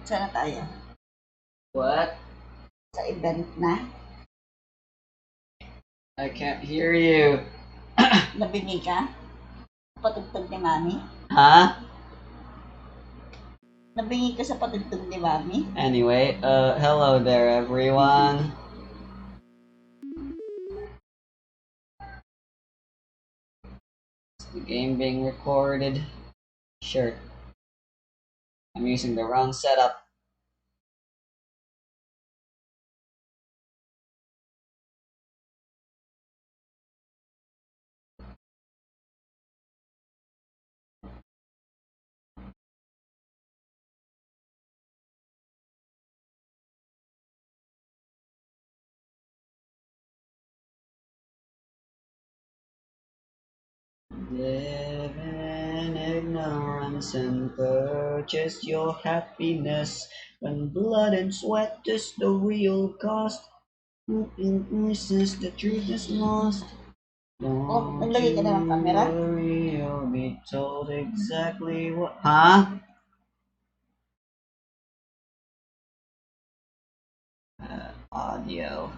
Saan na tayo? What? Sa event na? I can't hear you. Nabingi ka? Patugtog ni Mami? Huh? Nabingi ka sa patugtog ni Mami? Anyway, hello there everyone. Is the game being recorded? Sure. I'm using the wrong setup. Live in ignorance and purchase your happiness when blood and sweat is the real cost. Since the truth is lost. Oh, Don't naglagay ka na ng camera? you worry, you'll be told exactly what. Huh? Audio.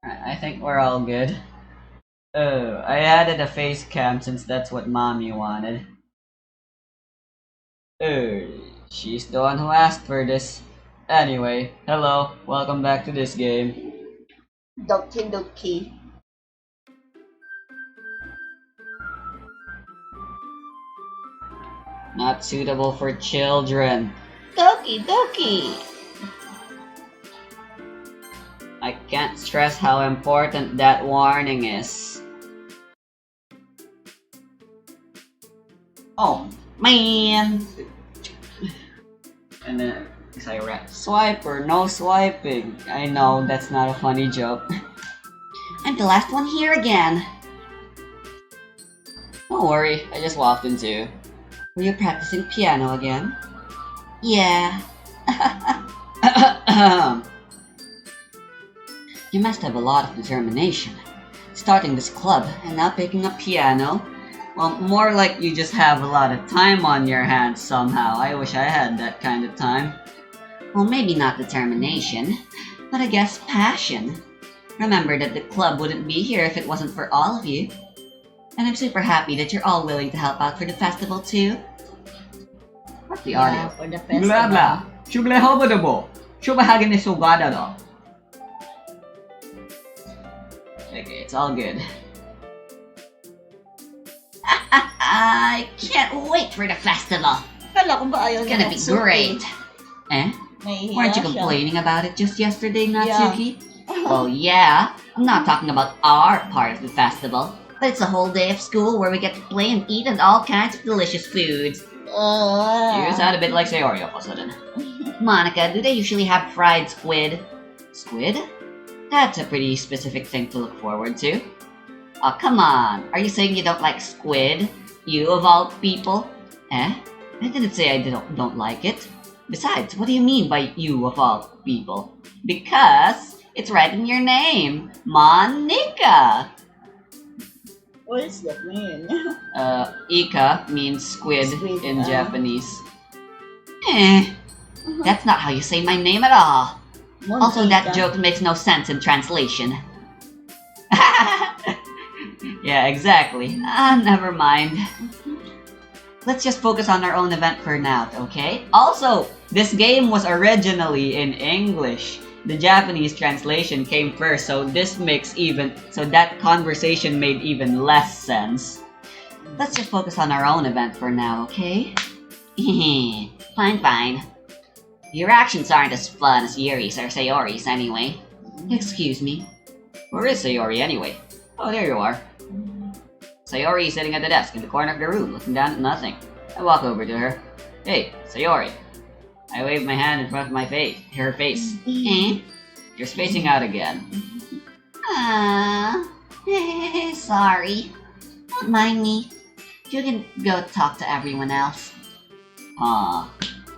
I think we're all good. Oh, I added a face cam since that's what mommy wanted. Oh, she's the one who asked for this. Anyway, hello, welcome back to this game. Doki Doki. Not suitable for children. Doki Doki! I can't stress how important that warning is. Oh, man! And then I rap, swipe or no swiping. I know that's not a funny joke. I'm the last one here again. Don't worry, I just walked into. Were you practicing piano again? Yeah. You must have a lot of determination. Starting this club and now picking up piano? Well, more like you just have a lot of time on your hands somehow. I wish I had that kind of time. Well, maybe not determination, but I guess passion. Remember that the club wouldn't be here if it wasn't for all of you. And I'm super happy that you're all willing to help out for the festival too. What's the audio? For the festival. Blah blah. Shublehobodobo. Shubahagin sugada. Okay, it's all good. I can't wait for the festival. Kala ko ba ayaw It's gonna be great. Eh? Nahihiya Weren't you siya. complaining about it just yesterday, Natsuki? Yeah. Well, yeah. I'm not talking about our part of the festival, but it's a whole day of school where we get to play and eat and all kinds of delicious foods. You sound a bit like Sayori all of a sudden. Monica, do they usually have fried squid? Squid? That's a pretty specific thing to look forward to. Oh, come on. Are you saying you don't like squid? You of all people? Eh? I didn't say I don't like it. Besides, what do you mean by you of all people? Because it's right in your name. Monica! What does that mean? Ika means squid, Squid, in Japanese. That's not how you say my name at all. Also, that joke makes no sense in translation. Yeah, exactly. Never mind. Let's just focus on our own event for now, okay? Also, this game was originally in English. The Japanese translation came first, so that conversation made even less sense. Let's just focus on our own event for now, okay? Fine, fine. Your actions aren't as fun as Yuri's or Sayori's anyway. Excuse me. Where is Sayori anyway? Oh, there you are. Sayori is sitting at the desk in the corner of the room, looking down at nothing. I walk over to her. Hey, Sayori. I wave my hand in front of her face. Eh? You're spacing out again. Sorry. Don't mind me. You can go talk to everyone else. Huh.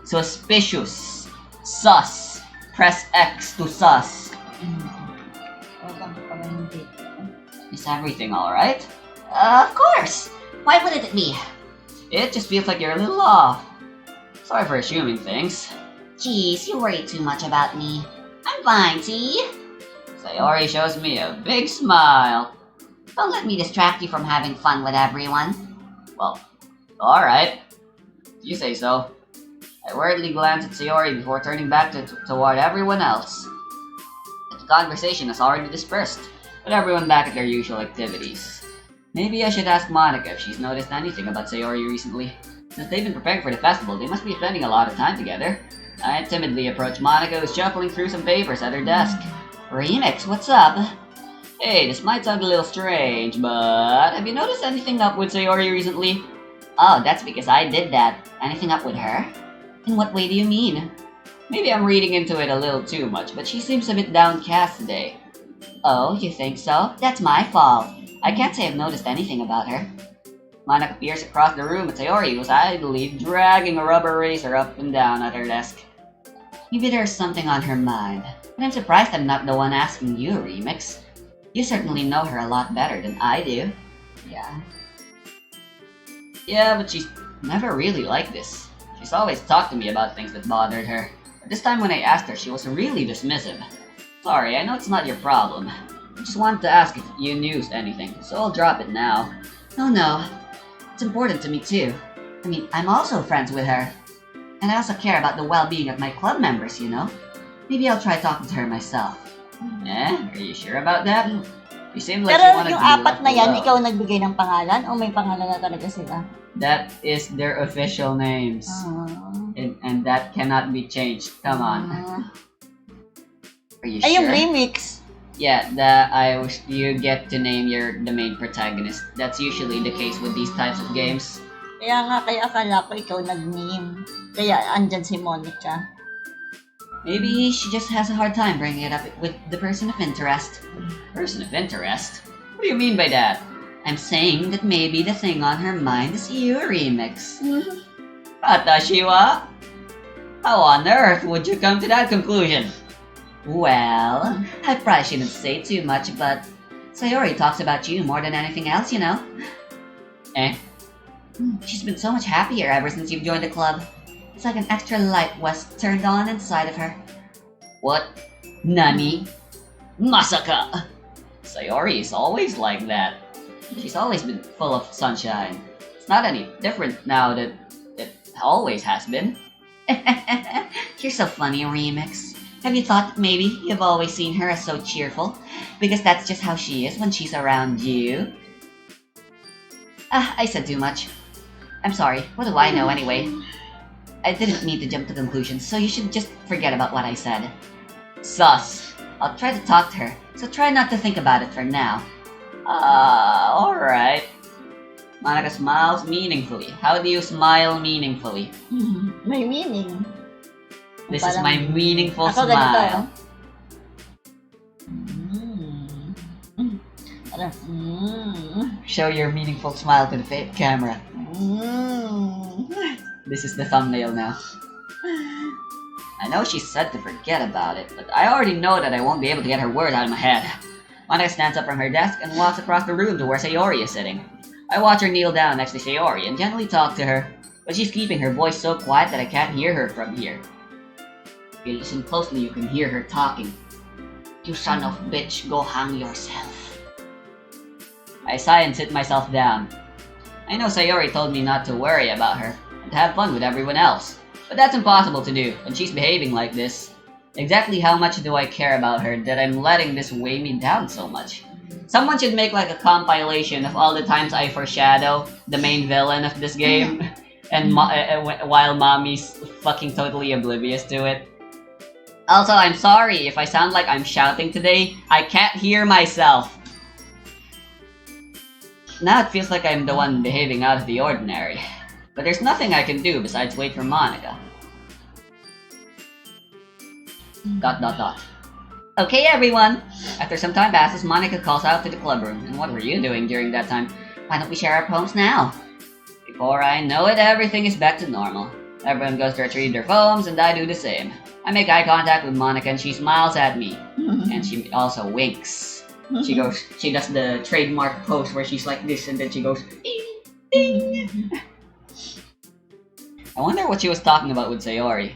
Suspicious. Sus. Press X to sus. Is everything alright? Of course. Why wouldn't it be? It just feels like you're a little off. Sorry for assuming things. Jeez, you worry too much about me. I'm fine, see? Sayori shows me a big smile. Don't let me distract you from having fun with everyone. Well, alright. You say so. I worriedly glance at Sayori before turning back toward everyone else. The conversation has already dispersed, with everyone back at their usual activities. Maybe I should ask Monica if she's noticed anything about Sayori recently. Since they've been preparing for the festival, they must be spending a lot of time together. I timidly approach Monica, who's shuffling through some papers at her desk. Remix, what's up? Hey, this might sound a little strange, but have you noticed anything up with Sayori recently? Oh, that's because I did that. Anything up with her? In what way do you mean? Maybe I'm reading into it a little too much, but she seems a bit downcast today. Oh, you think so? That's my fault. I can't say I've noticed anything about her. Monica peers across the room at Sayori, who's idly dragging a rubber eraser up and down at her desk. Maybe there's something on her mind, but I'm surprised I'm not the one asking you, Remix. You certainly know her a lot better than I do. Yeah, but she's never really like this. She's always talked to me about things that bothered her. But this time when I asked her, she was really dismissive. Sorry, I know it's not your problem. I just wanted to ask if you knew anything, so I'll drop it now. Oh no, it's important to me too. I mean, I'm also friends with her. And I also care about the well-being of my club members, you know? Maybe I'll try talking to her myself. Are you sure about that? You seem like you Pero wanted to yung be apat left na yan, alone. ikaw nagbigay ng pangalan o may pangalan na talaga sila? That is their official names. And that cannot be changed. Come on. Are you Ay, yung sure? remix. Yeah, you get to name the main protagonist. That's usually the case with these types of games. Kaya nga, kaya akala ko ikaw nag-name. Kaya andyan si Monica. Maybe she just has a hard time bringing it up with the person of interest. Person of interest? What do you mean by that? I'm saying that maybe the thing on her mind is you, Remix. Atashiwa? How on earth would you come to that conclusion? Well, I probably shouldn't say too much, but Sayori talks about you more than anything else, you know? She's been so much happier ever since you've joined the club. It's like an extra light was turned on inside of her. What? Nani? Masaka! Sayori is always like that. She's always been full of sunshine. It's not any different now that it always has been. You're so funny, Remix. Have you thought that maybe you've always seen her as so cheerful? Because that's just how she is when she's around you? I said too much. I'm sorry, what do I know anyway? I didn't mean to jump to conclusions, so you should just forget about what I said. Sus. I'll try to talk to her, so try not to think about it for now. Alright. Monica smiles meaningfully. How do you smile meaningfully? May meaning. This is my meaningful Ako smile. Show your meaningful smile to the camera. This is the thumbnail now. I know she said to forget about it, but I already know that I won't be able to get her words out of my head. Monica stands up from her desk and walks across the room to where Sayori is sitting. I watch her kneel down next to Sayori and gently talk to her, but she's keeping her voice so quiet that I can't hear her from here. If you listen closely, you can hear her talking. You son of bitch, go hang yourself. I sigh and sit myself down. I know Sayori told me not to worry about her and to have fun with everyone else, but that's impossible to do when she's behaving like this. Exactly how much do I care about her that I'm letting this weigh me down so much? Someone should make like a compilation of all the times I foreshadow the main villain of this game, and while Mommy's fucking totally oblivious to it. Also, I'm sorry if I sound like I'm shouting today. I can't hear myself. Now it feels like I'm the one behaving out of the ordinary. But there's nothing I can do besides wait for Monica. ... Okay, everyone! After some time passes, Monica calls out to the club room. And what were you doing during that time? Why don't we share our poems now? Before I know it, everything is back to normal. Everyone goes to retrieve their poems, and I do the same. I make eye contact with Monica, and she smiles at me. And she also winks. She does the trademark pose where she's like this, and then she goes, I wonder what she was talking about with Sayori.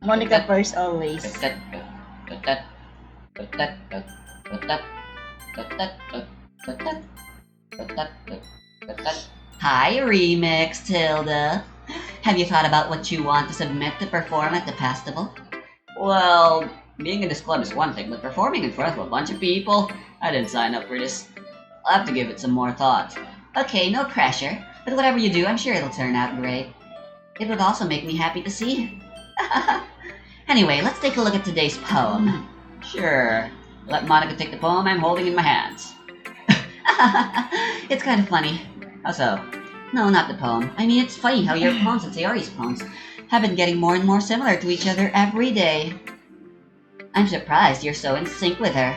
Monica first always. Hi, Remix Tilda. Have you thought about what you want to submit to perform at the festival? Well, being in this club is one thing, but performing in front of a bunch of people, I didn't sign up for this. I'll have to give it some more thought. Okay, no pressure. But whatever you do, I'm sure it'll turn out great. It would also make me happy to see you. Anyway, let's take a look at today's poem. Sure. Let Monica take the poem I'm holding in my hands. It's kind of funny. How so? No, not the poem. I mean, it's funny how your poems and Sayori's poems have been getting more and more similar to each other every day. I'm surprised you're so in sync with her.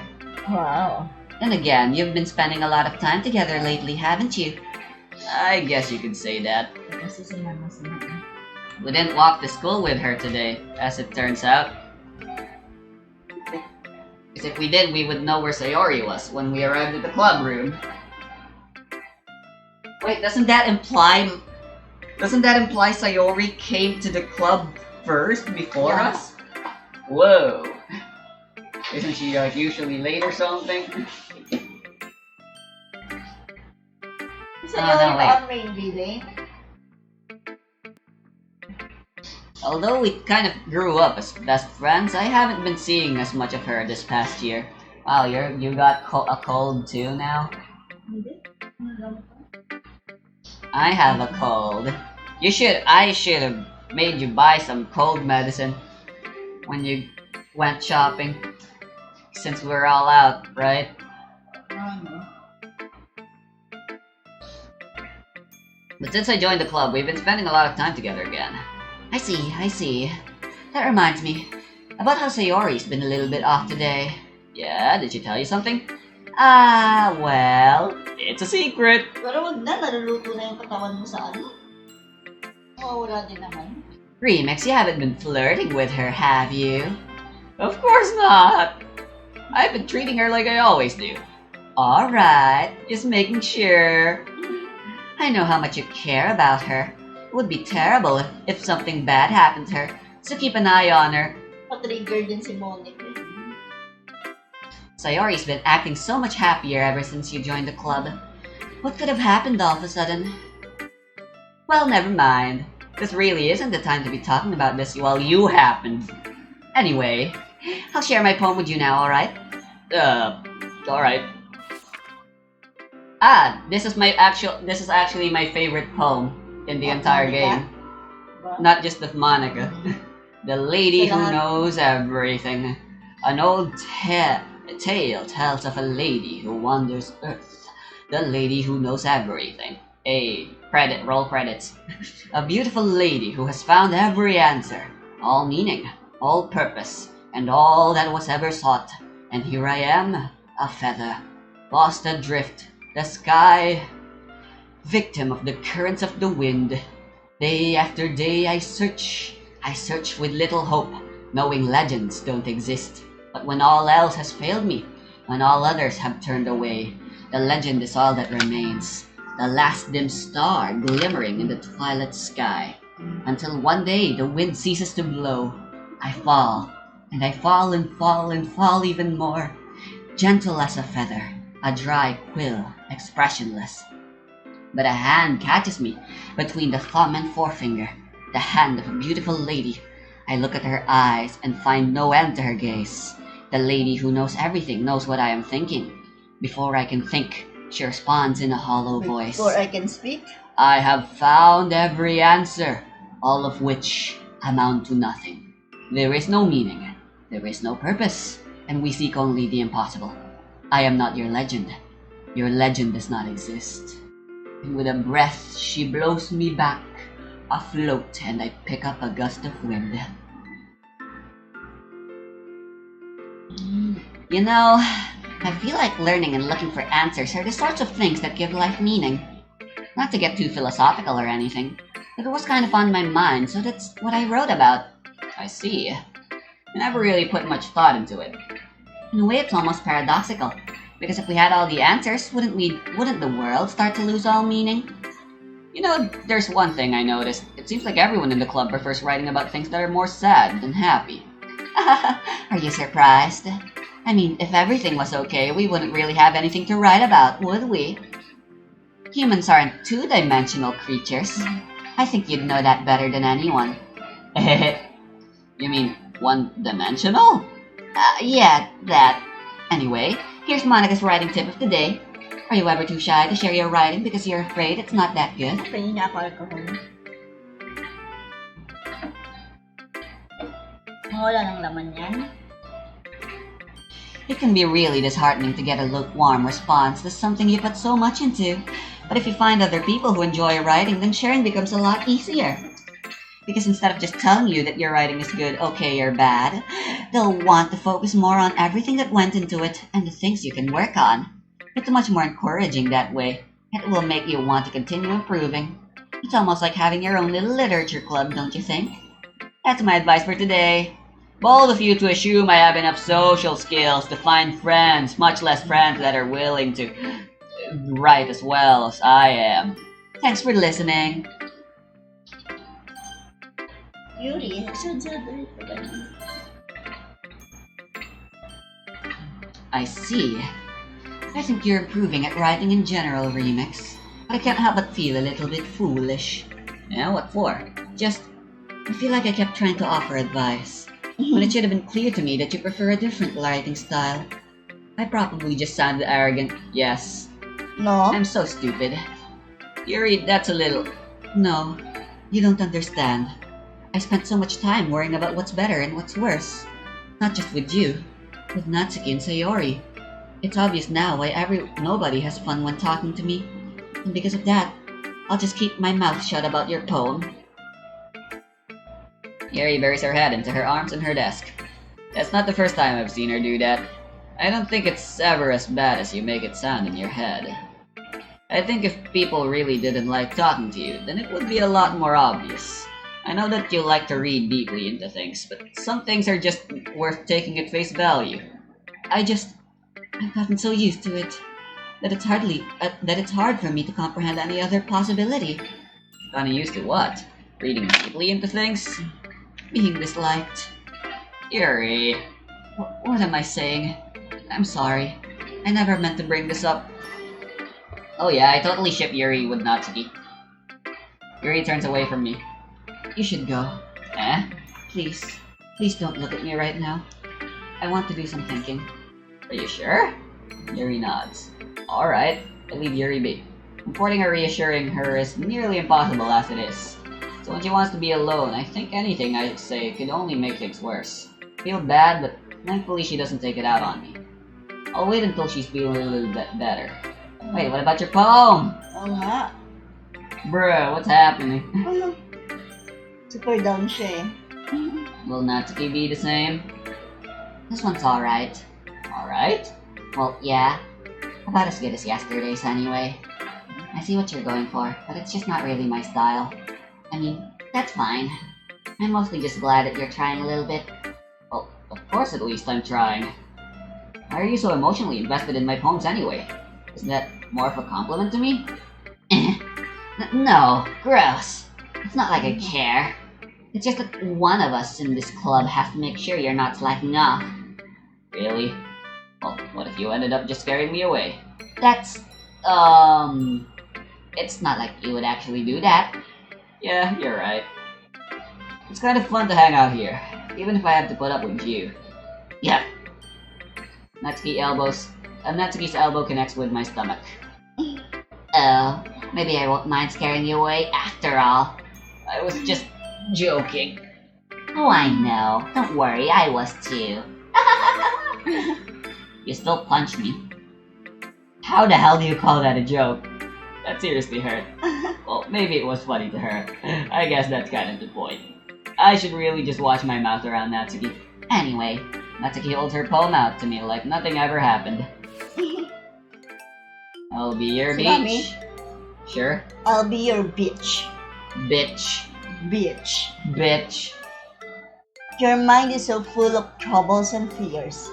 Wow. Then again, you've been spending a lot of time together lately, haven't you? I guess you could say that. Kasi sila masama. We didn't walk to school with her today, as it turns out. Because if we did, we would know where Sayori was when we arrived at the club room. Wait, doesn't that imply Sayori came to the club first before Yeah. us? Whoa! Isn't she like usually late or something? So Oh, you're no, wait. on main building? Although we kind of grew up as best friends, I haven't been seeing as much of her this past year. Wow, you got a cold too now? Hindi. I have a cold. I should have made you buy some cold medicine when you went shopping. Since we're all out, right? Ano? But since I joined the club, we've been spending a lot of time together again. I see. That reminds me about how Sayori's been a little bit off today. Yeah, did she tell you something? Well, It's a secret. Pero wag na, naluluto na yung katawan mo sa ano. Mawawala din naman. Remix, you haven't been flirting with her, have you? Of course not. I've been treating her like I always do. Alright, just making sure. I know how much you care about her. It would be terrible if something bad happened to her, so keep an eye on her. Pa-trigger din si Monica. Sayori's been acting so much happier ever since you joined the club. What could have happened all of a sudden? Well, never mind. This really isn't the time to be talking about this while you happened. Anyway, I'll share my poem with you now, alright? Alright. This is actually my favorite poem in the entire game. Not just of Monica. The lady who knows everything. An old tale tells of a lady who wanders Earth. The lady who knows everything. Roll credits. A beautiful lady who has found every answer, all meaning, all purpose, and all that was ever sought. And here I am, a feather, lost adrift, the sky, victim of the currents of the wind. Day after day I search with little hope, knowing legends don't exist. But when all else has failed me, when all others have turned away, the legend is all that remains, the last dim star glimmering in the twilight sky. Until one day the wind ceases to blow, I fall, and I fall and fall and fall even more, gentle as a feather, a dry quill, expressionless. But a hand catches me between the thumb and forefinger, the hand of a beautiful lady. I look at her eyes and find no end to her gaze. The lady who knows everything knows what I am thinking. Before I can think, she responds in a hollow voice. Before I can speak? I have found every answer, all of which amount to nothing. There is no meaning, there is no purpose, and we seek only the impossible. I am not your legend. Your legend does not exist. And with a breath, she blows me back, afloat, and I pick up a gust of wind. You know, I feel like learning and looking for answers are the sorts of things that give life meaning. Not to get too philosophical or anything, but it was kind of on my mind, so that's what I wrote about. I see. I never really put much thought into it. In a way, it's almost paradoxical. Because if we had all the answers, wouldn't the world start to lose all meaning? You know, there's one thing I noticed. It seems like everyone in the club prefers writing about things that are more sad than happy. Are you surprised? I mean, if everything was okay, we wouldn't really have anything to write about, would we? Humans aren't two-dimensional creatures. I think you'd know that better than anyone. You mean one-dimensional? Yeah, that. Anyway, here's Monica's writing tip of the day. Are you ever too shy to share your writing because you're afraid it's not that good? Pwede niya ako alcohol. Wala ng laman yan. It can be really disheartening to get a lukewarm response to something you put so much into. But if you find other people who enjoy writing, then sharing becomes a lot easier. Because instead of just telling you that your writing is good, okay, or bad, they'll want to focus more on everything that went into it and the things you can work on. It's much more encouraging that way. It will make you want to continue improving. It's almost like having your own little literature club, don't you think? That's my advice for today. Bold of you to assume I have enough social skills to find friends, much less friends that are willing to write as well as I am. Thanks for listening. Yuri, sad-sad ulit pa ganun. I see. I think you're improving at writing in general, Remix. But I can't help but feel a little bit foolish. Yeah, what for? Just, I feel like I kept trying to offer advice, when it should have been clear to me that you prefer a different writing style. I probably just sounded arrogant. Yes. No? I'm so stupid. Yuri, that's a little... No, you don't understand. I spent so much time worrying about what's better and what's worse. Not just with you, with Natsuki and Sayori. It's obvious now why nobody has fun when talking to me. And because of that, I'll just keep my mouth shut about your poem. Yuri buries her head into her arms and her desk. That's not the first time I've seen her do that. I don't think it's ever as bad as you make it sound in your head. I think if people really didn't like talking to you, then it would be a lot more obvious. I know that you like to read deeply into things, but some things are just worth taking at face value. I've gotten so used to it that it's hard for me to comprehend any other possibility. Kinda used to what? Reading deeply into things? Being disliked. Yuri. What am I saying? I'm sorry. I never meant to bring this up. Oh yeah, I totally ship Yuri with Natsuki. Yuri turns away from me. You should go. Eh? Please. Please don't look at me right now. I want to do some thinking. Are you sure? Yuri nods. Alright, I leave Yuri be. Comforting her, reassuring her is nearly impossible as it is. So when she wants to be alone, I think anything I say could only make things worse. I feel bad, but thankfully she doesn't take it out on me. I'll wait until she's feeling a little bit better. Wait, what about your poem? Oo nga. Bruh, what's happening? Super down siya eh. Will Natsuki be the same? This one's alright. Alright? Well, yeah. About as good as yesterday's anyway. I see what you're going for, but it's just not really my style. I mean, that's fine. I'm mostly just glad that you're trying a little bit. Well, of course at least I'm trying. Why are you so emotionally invested in my poems anyway? Isn't that more of a compliment to me? No, gross. It's not like I care. It's just that one of us in this club has to make sure you're not slacking off. Really? Well, what if you ended up just scaring me away? That's, it's not like you would actually do that. Yeah, you're right. It's kind of fun to hang out here, even if I have to put up with you. Yep. Natsuki's elbow connects with my stomach. Oh, maybe I won't mind scaring you away after all. I was just joking. Oh, I know. Don't worry, I was too. You still punched me. How the hell do you call that a joke? That seriously hurt. Well, maybe it was funny to her. I guess that's kind of the point. I should really just watch my mouth around Natsuki. Anyway, Natsuki holds her poem out to me like nothing ever happened. I'll be your Mommy. beach. Sure. I'll be your bitch. Bitch. Bitch. Bitch. Your mind is so full of troubles and fears.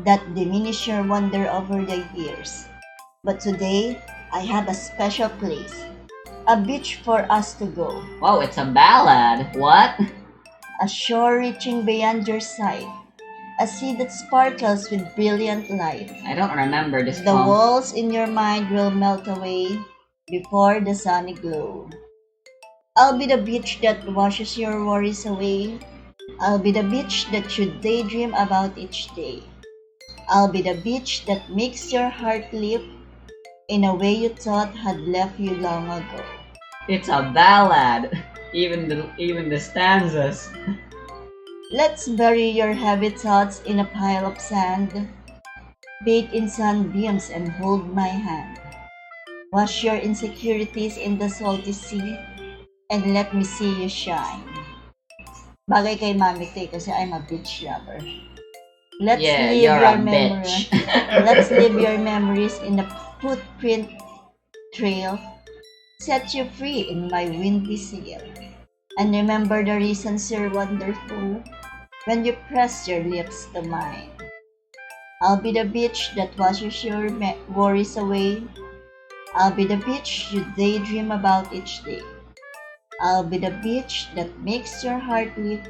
that diminish your wonder over the years. But today, I have a special place, a beach for us to go, Whoa, it's a ballad. What? a shore reaching beyond your sight, a sea that sparkles with brilliant light. I don't remember this The poem. walls in your mind will melt away before the sunny glow. I'll be the beach that washes your worries away. I'll be the beach that you daydream about each day. I'll be the beach that makes your heart leap in a way you thought had left you long ago. It's a ballad. Even the stanzas. Let's bury your heavy thoughts in a pile of sand. Bathe in sunbeams and hold my hand. Wash your insecurities in the salty sea and let me see you shine. Bagay kay Mami Tay kasi I'm a beach lover. Let's Yeah, leave you're your a bitch. Let's leave your memories in a footprint trail. Set you free in my windy sail. And remember the reasons you're wonderful when you press your lips to mine. I'll be the beach that washes your worries away. I'll be the beach you daydream about each day. I'll be the beach that makes your heart leap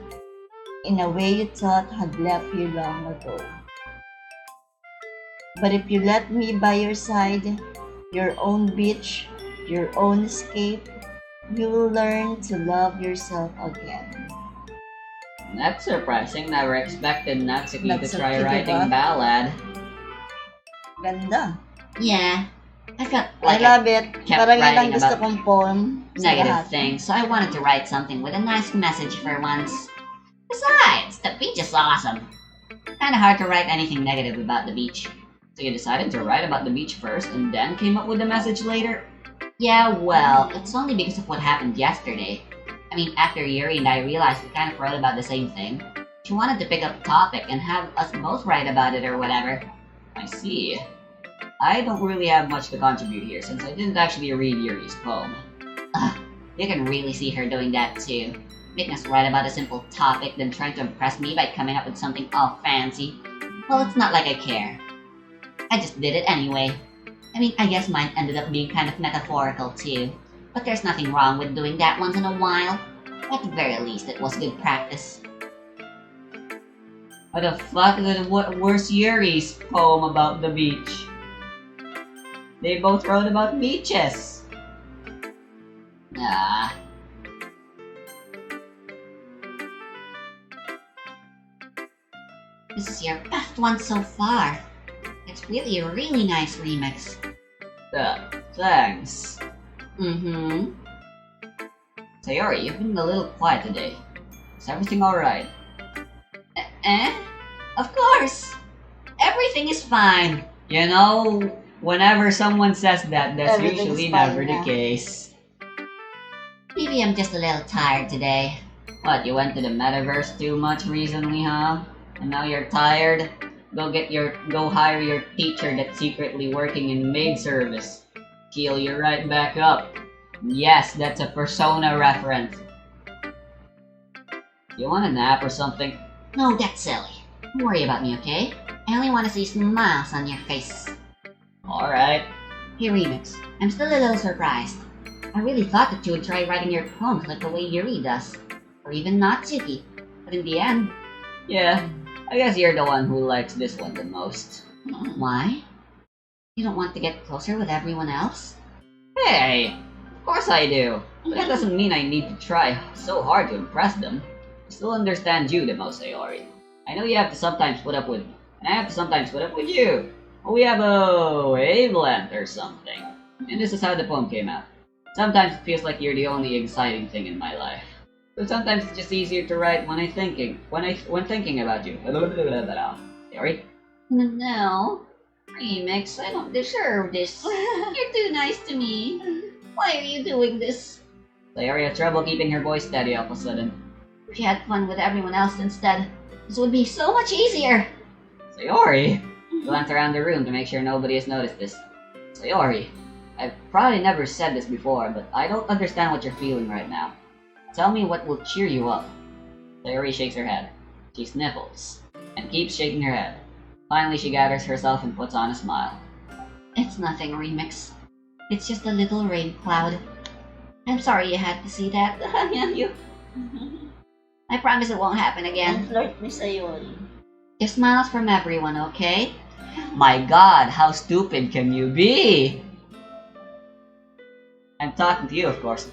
in a way you thought had left you long ago. But if you let me by your side, your own beach, your own escape, you will learn to love yourself again. That's surprising. Never expected Natsuki to Natsuki, try diba? writing ballad. Ganda. Yeah, I felt I like love it. kept Parang yun ang writing gusto about kong poem sa negative lahat. things, so I wanted to write something with a nice message for once. Besides, the beach is awesome. Kinda hard to write anything negative about the beach. So you decided to write about the beach first and then came up with the message later? Yeah, well, it's only because of what happened yesterday. I mean, after Yuri and I realized we kind of wrote about the same thing. She wanted to pick up a topic and have us both write about it or whatever. I see. I don't really have much to contribute here since I didn't actually read Yuri's poem. You can really see her doing that too. Making us write about a simple topic, then trying to impress me by coming up with something all fancy. Well, it's not like I care. I just did it anyway. I mean, I guess mine ended up being kind of metaphorical too. But there's nothing wrong with doing that once in a while. At the very least, it was good practice. What the fuck? Where's Yuri's poem about the beach? They both wrote about beaches. Ah. This is your best one so far. It's really a really nice remix. Thanks. Mm-hmm. Sayori, you've been a little quiet today. Is everything alright? Of course. Everything is fine. You know, whenever someone says that, that's Everything's usually fine, never yeah. the case. Maybe I'm just a little tired today. What, you went to the metaverse too much recently, huh? And now you're tired? Go hire your teacher that's secretly working in maid service. Heal you right back up. Yes, that's a Persona reference. You want a nap or something? No, that's silly. Don't worry about me, okay? I only want to see smiles on your face. Alright. Hey, Remix, I'm still a little surprised. I really thought that you would try writing your poems like the way Yuri does. Or even Natsuki. But in the end... Yeah, I guess you're the one who likes this one the most. Why? You don't want to get closer with everyone else? Hey! Of course I do. But that doesn't mean I need to try so hard to impress them. I still understand you the most, Sayori. I know you have to sometimes put up with me, and I have to sometimes put up with you. But we have a wavelength or something. And this is how the poem came out. Sometimes it feels like you're the only exciting thing in my life. But sometimes it's just easier to write when thinking about you. Sayori? No. Remix, I don't deserve this. You're too nice to me. Why are you doing this? Sayori had trouble keeping her voice steady all of a sudden. If you had fun with everyone else instead, this would be so much easier. Sayori! Glance around the room to make sure nobody has noticed this. Sayori, I've probably never said this before, but I don't understand what you're feeling right now. Tell me what will cheer you up. Sayori shakes her head. She sniffles, and keeps shaking her head. Finally, she gathers herself and puts on a smile. It's nothing, Remix. It's just a little rain cloud. I'm sorry you had to see that. You. I promise it won't happen And again. flirt ni Sayori. Just smiles from everyone, okay? My god, how stupid can you be? I'm talking to you, of course.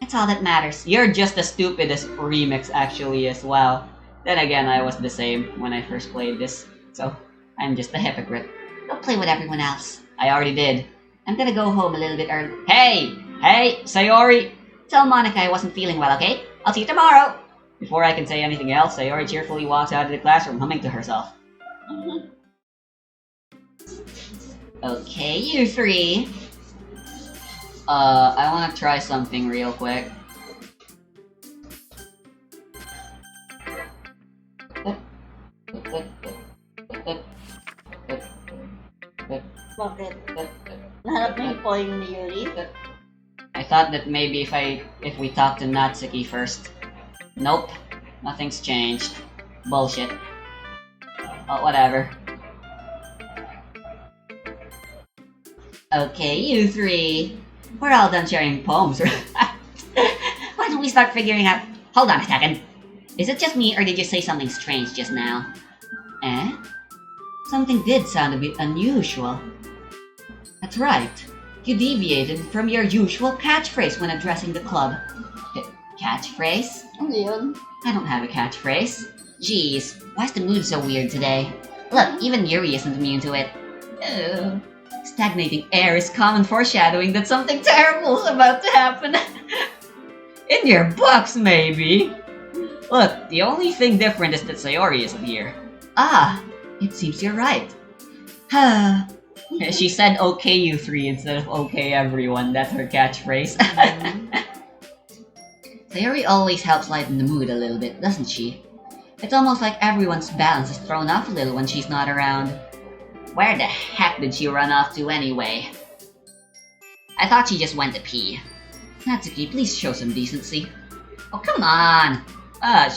That's all that matters. You're just as stupid as Remix actually as well. Then again, I was the same when I first played this, so I'm just a hypocrite. Go play with everyone else. I already did. I'm gonna go home a little bit early. Hey! Hey, Sayori! Tell Monica I wasn't feeling well, okay? I'll see you tomorrow. Before I can say anything else, Sayori cheerfully walks out of the classroom humming to herself. Okay, you three. I wanna try something real quick. Bakit? Nahanap mo yung poem ni Yuri? I thought that maybe if we talk to Natsuki first. Nope. Nothing's changed. Bullshit. Oh, whatever. Okay, you three. We're all done sharing poems. Why don't we start figuring out... Hold on a second. Is it just me, or did you say something strange just now? Eh? Something did sound a bit unusual. That's right. You deviated from your usual catchphrase when addressing the club. Catchphrase? Ano yun? I don't have a catchphrase. Jeez, why's the mood so weird today? Look, even Yuri isn't immune to it. Stagnating air is common foreshadowing that something terrible is about to happen. In your books, maybe. Look, the only thing different is that Sayori isn't here. Ah, it seems you're right. She said okay you three instead of okay everyone. That's her catchphrase. Sayori always helps lighten the mood a little bit, doesn't she? It's almost like everyone's balance is thrown off a little when she's not around. Where the heck did she run off to anyway? I thought she just went to pee. Natsuki, please show some decency. Oh, come on!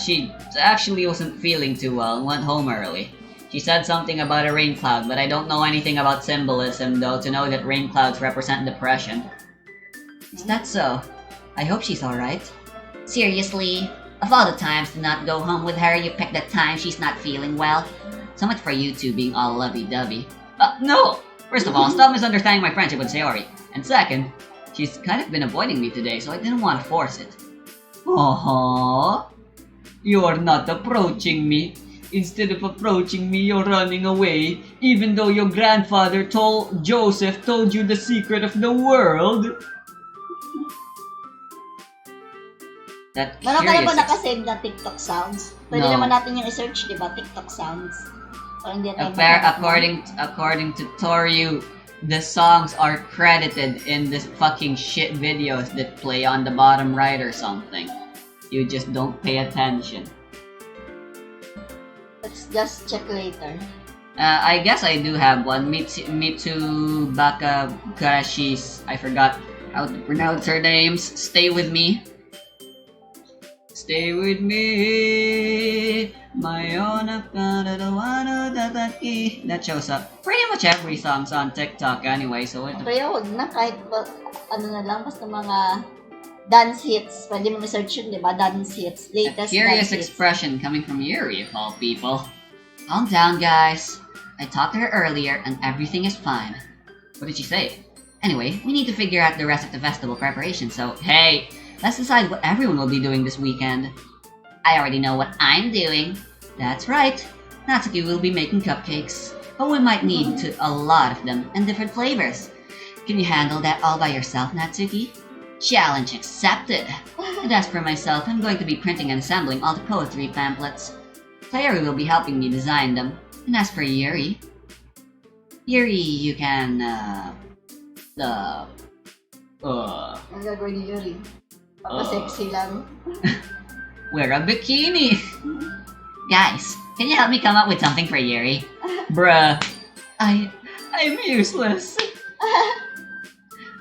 She actually wasn't feeling too well and went home early. She said something about a rain cloud, but I don't know anything about symbolism though to know that rain clouds represent depression. Is that so? I hope she's alright. Seriously? Of all the times to not go home with her, you picked the time she's not feeling well? So much for you two being all lovey-dovey. No! First of all, stop misunderstanding my friendship with Sayori. And second, she's kind of been avoiding me today, so I didn't want to force it. You are not approaching me. Instead of approaching me, you're running away, even though your grandfather Joseph told you the secret of the world. That Meron ka na ba curious nakasave na TikTok sounds? Pwede No. naman natin yung i-search, di ba? TikTok sounds. O hindi tayo maghanap ng- according to Toryu, the songs are credited in the fucking shit videos that play on the bottom right or something. You just don't pay attention. Let's just check later. I guess I do have one. Mitsu Bakagashi's. I forgot how to pronounce her names. Stay with me. Stay with me. That shows up. Pretty much every song's on TikTok anyway, so it... Kaya wag na kahit ba, ano na lang, basta mga dance hits. Pwede mo search yun, di ba? Dance hits. A Latest curious dance hits. expression coming from Yuri, of all people. Calm down, guys. I talked to her earlier and everything is fine. What did she say? Anyway, we need to figure out the rest of the festival preparation, so Hey! let's decide what everyone will be doing this weekend. I already know what I'm doing. That's right. Natsuki will be making cupcakes, but we might need a lot of them and different flavors. Can you handle that all by yourself, Natsuki? Challenge accepted. And as for myself, I'm going to be printing and assembling all the poetry pamphlets. Sayori will be helping me design them. And as for Yuri, you can, Ang gagawin ni Yuri. Sexy lang. Wear a bikini! guys, can you help me come up with something for Yuri? Bruh. I'm useless.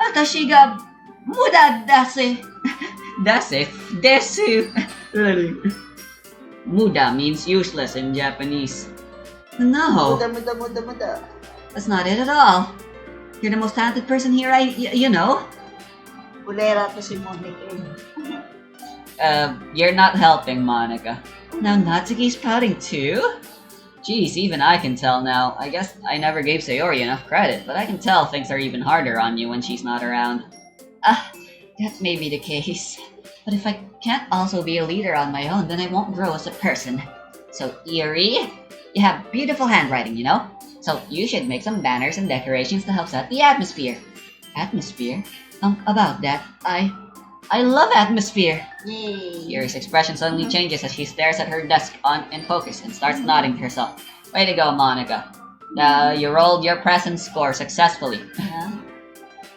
Watashi ga muda dase. Desu. Muda means useless in Japanese. No, Muda. that's not it at all. You're the most talented person here you know. Kulera to si Monica. You're not helping, Monica. Now Natsuki's pouting too? Jeez, even I can tell now. I guess I never gave Sayori enough credit, but I can tell things are even harder on you when she's not around. That may be the case. But if I can't also be a leader on my own, then I won't grow as a person. So, Yuri, you have beautiful handwriting, you know? So, you should make some banners and decorations to help set the atmosphere. Atmosphere? About that, I love atmosphere. Yay! Yuri's expression suddenly changes as she stares at her desk in focus and starts nodding to herself. Way to go, Monica. You rolled your presence score successfully. Yeah.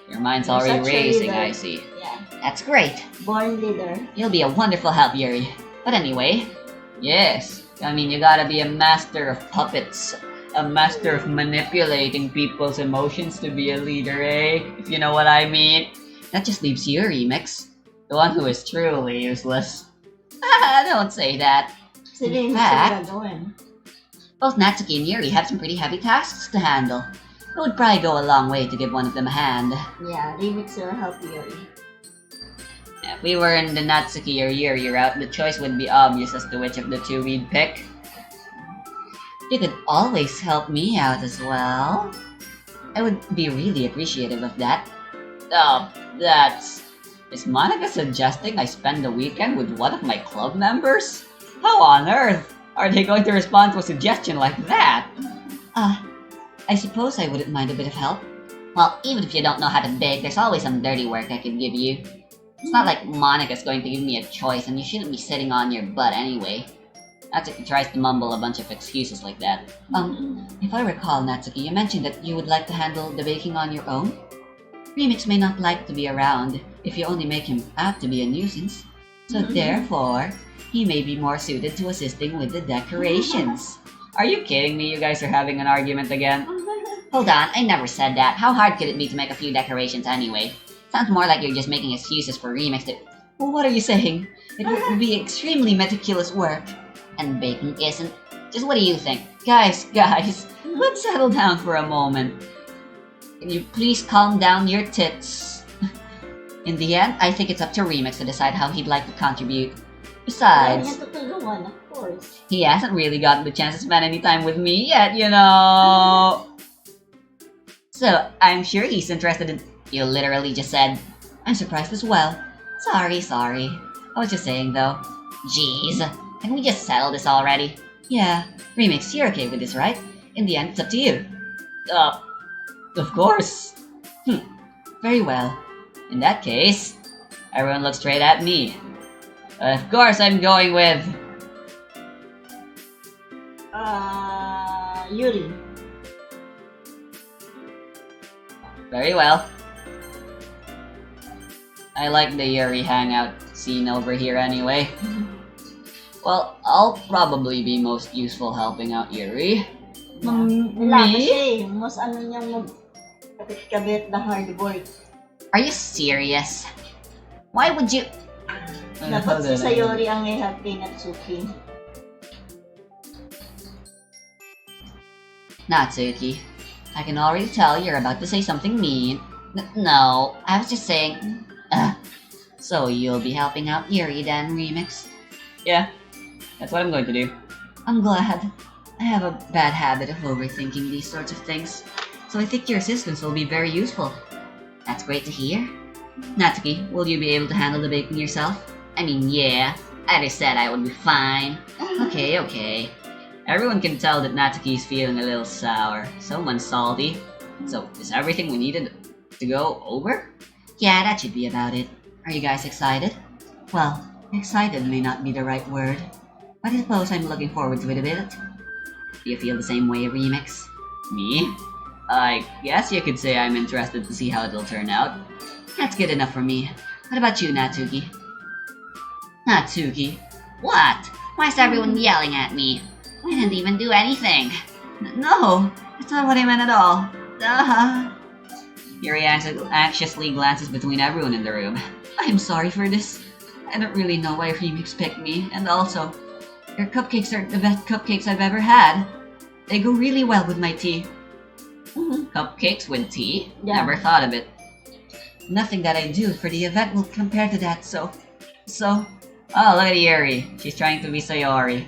Your mind's You're already such a racing, leader. I see. Yeah. That's great. Born leader. You'll be a wonderful help, Yuri. But anyway, Yes, I mean, you gotta be a master of puppets. A master of manipulating people's emotions to be a leader, eh? If you know what I mean. that just leaves Yuri, Mix. The one who is truly useless. Don't say that. Sila yung fact- gagawin. Both Natsuki and Yuri have some pretty heavy tasks to handle. It would probably go a long way to give one of them a hand. Yeah, remix will help Yuri. If we were in the Natsuki or Yuri route, the choice would be obvious as to which of the two we'd pick. You could always help me out as well. I would be really appreciative of that. Oh, that's... Is Monica suggesting I spend the weekend with one of my club members? How on earth are they going to respond to a suggestion like that? I suppose I wouldn't mind a bit of help. Well, even if you don't know how to bake, there's always some dirty work I could give you. It's not like Monica's going to give me a choice, and you shouldn't be sitting on your butt anyway. Natsuki tries to mumble a bunch of excuses like that. If I recall, Natsuki, you mentioned that you would like to handle the baking on your own? Remix may not like to be around if you only make him out to be a nuisance. So therefore, he may be more suited to assisting with the decorations. Are you kidding me? You guys are having an argument again? Hold on, I never said that. How hard could it be to make a few decorations anyway? Sounds more like you're just making excuses for Remix to... Well, what are you saying? It would be extremely meticulous work. And baking isn't. Just what do you think? Guys, let's settle down for a moment. Can you please calm down your tits? In the end, I think it's up to Remix to decide how he'd like to contribute. Besides, Kaya tutulungan, of course. He hasn't really gotten the chance to spend any time with me yet, you know. so I'm sure he's interested in... You literally just said... I'm surprised as well. Sorry. I was just saying though. Jeez, can we just settle this already? Yeah, Remix, you're okay with this, right? In the end, it's up to you. Of course. Very well. In that case, everyone looks straight at me. Of course I'm going with... Yuri. Very well. I like the Yuri hangout scene over here anyway. Well, I'll probably be most useful helping out Yuri. Wala Me? kasi, mas ano niyang mag-kabit the hard work. Are you serious? Why would you... Dapat si Sayori ang i-help kay Natsuki. Natsuki, I can already tell you're about to say something mean. No, I was just saying... So you'll be helping out Yuri then, Remix? Yeah, that's what I'm going to do. I'm glad. I have a bad habit of overthinking these sorts of things, so I think your assistance will be very useful. That's great to hear. Natsuki, will you be able to handle the baking yourself? I mean, yeah. I just said I would be fine. Okay. Everyone can tell that Natsuki's feeling a little sour. Someone's salty. So, is everything we needed to go over? Yeah, that should be about it. Are you guys excited? Well, excited may not be the right word, but I suppose I'm looking forward to it a bit. Do you feel the same way, Remix? Me? I guess you could say I'm interested to see how it'll turn out. That's good enough for me. What about you, Natsuki? Natsuki? What? Why is everyone yelling at me? I didn't even do anything. No, that's not what I meant at all. Yuri anxiously glances between everyone in the room. I'm sorry for this. I don't really know why Remix picked me, and also, your cupcakes are the best cupcakes I've ever had. They go really well with my tea. Cupcakes with tea? Yeah. Never thought of it. Nothing that I do for the event will compare to that, so... Oh, look at Yuri. She's trying to be Sayori.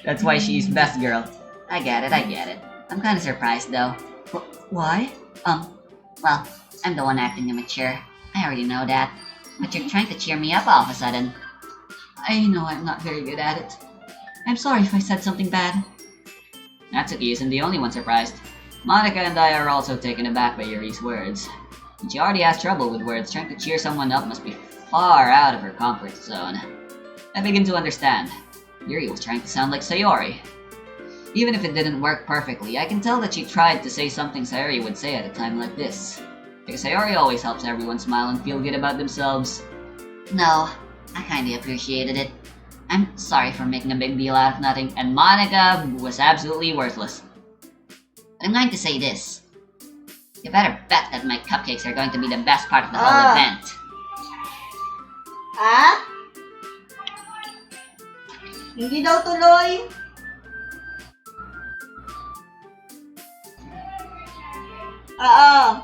That's why she's best girl. I get it. I'm kinda surprised, though. Why? Well, I'm the one acting immature. I already know that. But you're trying to cheer me up all of a sudden. I know I'm not very good at it. I'm sorry if I said something bad. Natsuki isn't the only one surprised. Monika and I are also taken aback by Yuri's words. And she already has trouble with words. Trying to cheer someone up must be far out of her comfort zone. I begin to understand. Yuri was trying to sound like Sayori. Even if it didn't work perfectly, I can tell that she tried to say something Sayori would say at a time like this. Because Sayori always helps everyone smile and feel good about themselves. No, I kinda appreciated it. I'm sorry for making a big deal out of nothing, and Monika was absolutely worthless. But I'm going to say this. You better bet that my cupcakes are going to be the best part of the whole event. Ha? Hindi daw tuloy. Oo.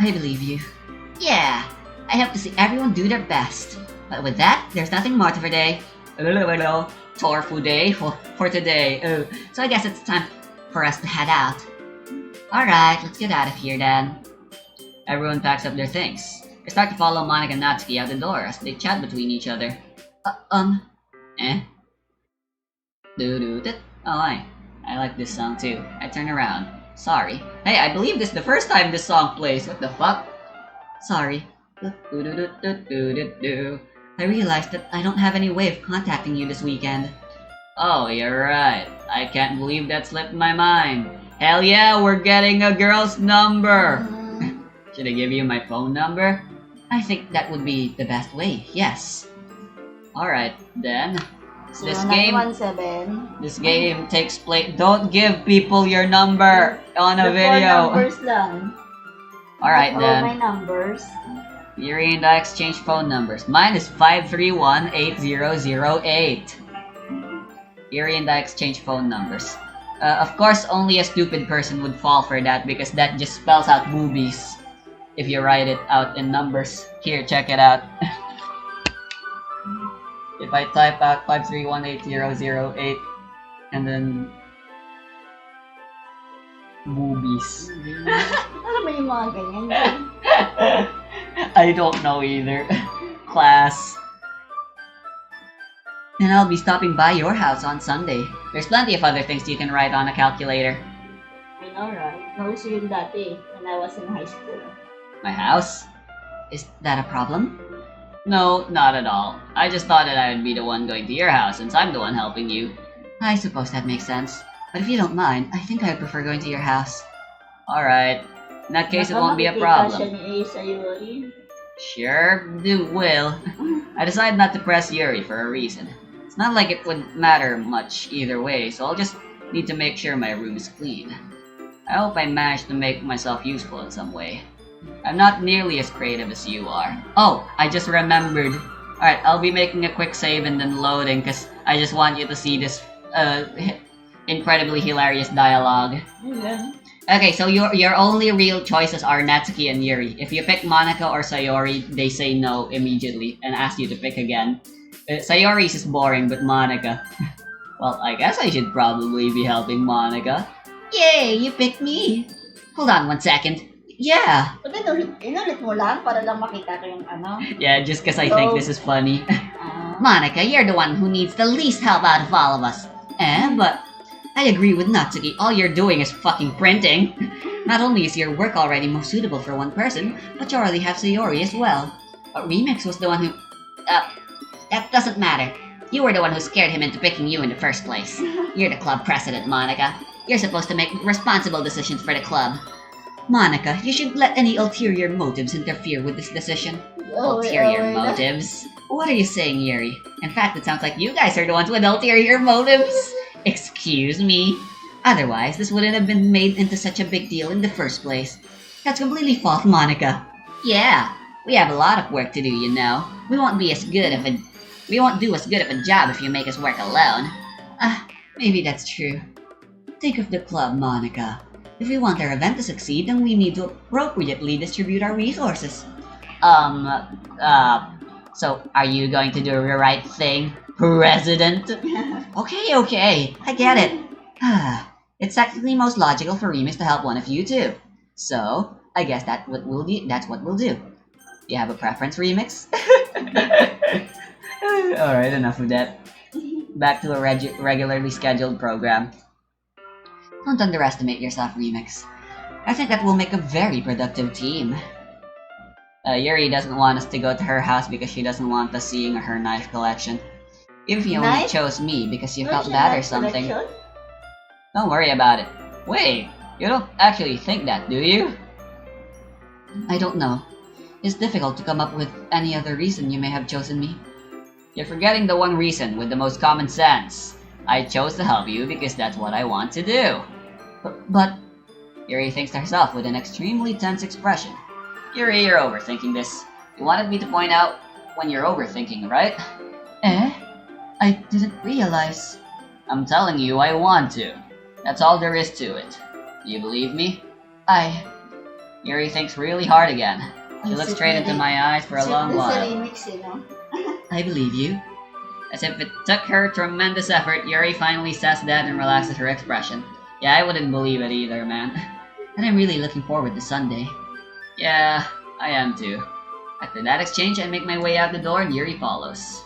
I believe you. Yeah, I hope to see everyone do their best. But with that, there's nothing more to today. Tofu day for today. So I guess it's time for us to head out. Alright, let's get out of here then. Everyone packs up their things. They start to follow Monika and Natsuki out the door as they chat between each other. Oh, I like this song too. I turn around. Sorry. Hey, I believe this is the first time this song plays. What the fuck? Sorry. I realized that I don't have any way of contacting you this weekend. Oh, you're right. I can't believe that slipped my mind. Hell yeah, we're getting a girl's number! Should I give you my phone number? I think that would be the best way, yes. Alright, then. This 0917. game takes place. Don't give people your number on a The video. 4 numbers lang. Alright Not all my then. numbers. Yuri and I exchange phone numbers. Mine is 531-8008. Yuri and I exchange phone numbers. Of course, only a stupid person would fall for that because that just spells out boobies. If you write it out in numbers. Here, check it out. If I type out 531-8008 and then boobies. Ano ba yung mga ganyan? I don't know either. Class. Then I'll be stopping by your house on Sunday. There's plenty of other things you can write on a calculator. I know, right? Nauso yun dati when I was in high school. My house? Is that a problem? No, not at all. I just thought that I would be the one going to your house since I'm the one helping you. I suppose that makes sense. But if you don't mind, I think I'd prefer going to your house. Alright. In that case, it won't be a Baka makikita siya problem. ni A sa Yuri. Sure, do will. I decided not to press Yuri for a reason. It's not like it would matter much either way, so I'll just need to make sure my room is clean. I hope I managed to make myself useful in some way. I'm not nearly as creative as you are. Oh, I just remembered. Alright, I'll be making a quick save and then loading because I just want you to see this incredibly hilarious dialogue. Ayan. Okay, so your only real choices are Natsuki and Yuri. If you pick Monika or Sayori, they say no immediately and ask you to pick again. Sayori's is boring, but Monika... well, I guess I should probably be helping Monika. Yay, you picked me! Hold on 1 second. Yeah! But inulit mo lang para lang makita ko yung ano. Yeah, just because I think this is funny. Monika, you're the one who needs the least help out of all of us. But I agree with Natsuki. All you're doing is fucking printing. Not only is your work already most suitable for one person, but you already have Sayori as well. But Remix was the one who... that doesn't matter. You were the one who scared him into picking you in the first place. You're the club president, Monika. You're supposed to make responsible decisions for the club. Monika, you shouldn't let any ulterior motives interfere with this decision. Ulterior motives? What are you saying, Yuri? In fact, it sounds like you guys are the ones with ulterior motives. Excuse me. Otherwise, this wouldn't have been made into such a big deal in the first place. That's completely false, Monika. Yeah, we have a lot of work to do, you know. We won't be as good We won't do as good of a job if you make us work alone. Maybe that's true. Think of the club, Monica. If we want our event to succeed, then we need to appropriately distribute our resources. So are you going to do the right thing, President? Okay, I get it. It's technically most logical for Remix to help one of you two. So, I guess that's what we'll do. You have a preference, Remix? Alright, enough of that. Back to a regularly scheduled program. Don't underestimate yourself, Remix. I think that will make a very productive team. Yuri doesn't want us to go to her house because she doesn't want us seeing her knife collection. If you only Knife? chose me because you felt Where's bad your or something, collection? don't worry about it. Wait, you don't actually think that, do you? I don't know. It's difficult to come up with any other reason you may have chosen me. You're forgetting the one reason with the most common sense. I chose to help you because that's what I want to do. But Yuri thinks to herself with an extremely tense expression. Yuri, you're overthinking this. You wanted me to point out when you're overthinking, right? I didn't realize. I'm telling you, I want to. That's all there is to it. Do you believe me? Yuri thinks really hard again. She looks straight into my eyes for a long while. Remix, you know? I believe you. As if it took her tremendous effort, Yuri finally says that and relaxes her expression. Yeah, I wouldn't believe it either, man. And I'm really looking forward to Sunday. Yeah, I am too. After that exchange, I make my way out the door and Yuri follows.